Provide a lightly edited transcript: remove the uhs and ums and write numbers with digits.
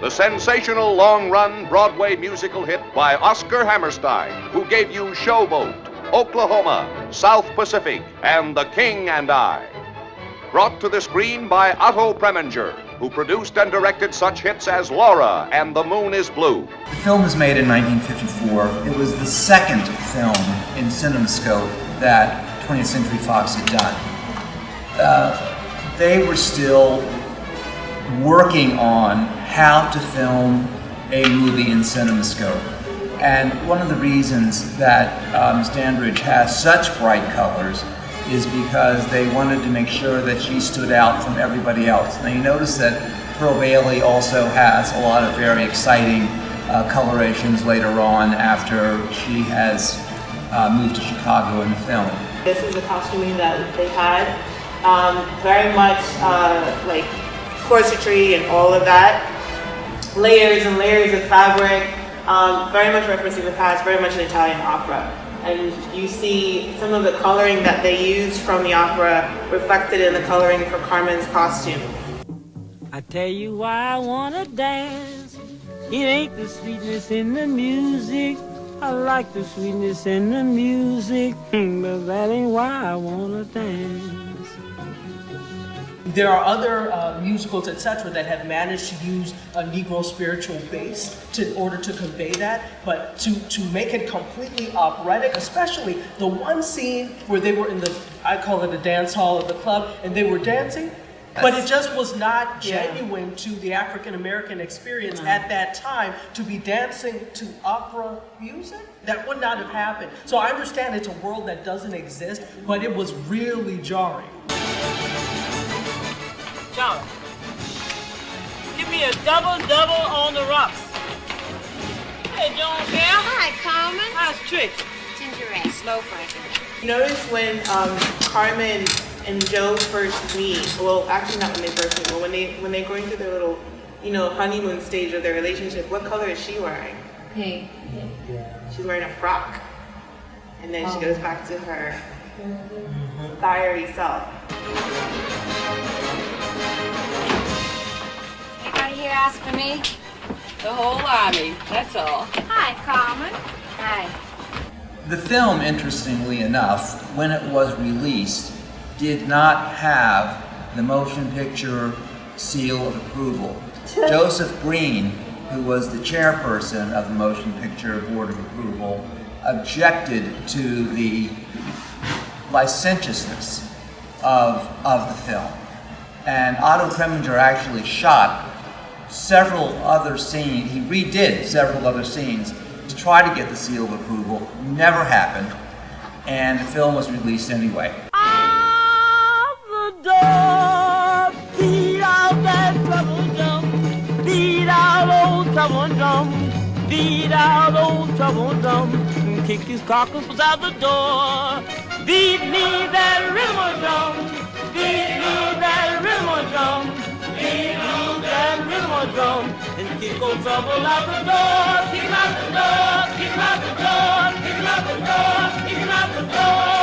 the sensational long-run Broadway musical hit by Oscar Hammerstein, who gave you Showboat, Oklahoma, South Pacific, and The King and I. Brought to the screen by Otto Preminger, who produced and directed such hits as Laura and The Moon is Blue. The film was made in 1954. It was the second film in CinemaScope that 20th Century Fox had done. They were still working on how to film a movie in CinemaScope. And one of the reasons that Ms. Dandridge has such bright colors is because they wanted to make sure that she stood out from everybody else. Now you notice that Pearl Bailey also has a lot of very exciting colorations later on after she has moved to Chicago in the film. This is the costuming that they had. Very much like corsetry and all of that. Layers and layers of fabric. Very much referencing the past, very much an Italian opera. And you see some of the coloring that they used from the opera reflected in the coloring for Carmen's costume. I tell you why I wanna dance. It ain't the sweetness in the music. I like the sweetness in the music, but that ain't why I wanna dance. There are other musicals, etc., that have managed to use a Negro spiritual base in order to convey that, but to make it completely operatic, especially the one scene where they were in the, I call it a dance hall of the club, and they were dancing, but it just was not genuine to the African American experience at that time to be dancing to opera music. That would not have happened. So I understand it's a world that doesn't exist, but it was really jarring. John, give me a double on the rocks. Hey, John, Cal. Hi, Carmen. How's Trick? Ginger ale, slow breaker. Notice when Carmen and Joe first meet, well, actually not when they first meet, but when they're going through their little, honeymoon stage of their relationship, what color is she wearing? Pink. She's wearing a frock. And then she goes back to her fiery self. Anybody here ask for me? The whole army, that's all. Hi, Carmen. Hi. The film, interestingly enough, when it was released, did not have the motion picture seal of approval. Joseph Green, who was the chairperson of the Motion Picture Board of Approval, objected to the licentiousness of the film. And Otto Preminger actually shot several other scenes, he redid several other scenes to try to get the seal of approval. Never happened, and the film was released anyway. Out the door, beat out that trouble drum, beat out old trouble drum, beat out old trouble drum, and kick his cockles out the door. Beat me that rhythm drum, beat me that rhythm drum, beat me that rhythm drum, and kick old trouble out the door. Kick him out the door, kick him out the door, kick him out the door, kick him out the door.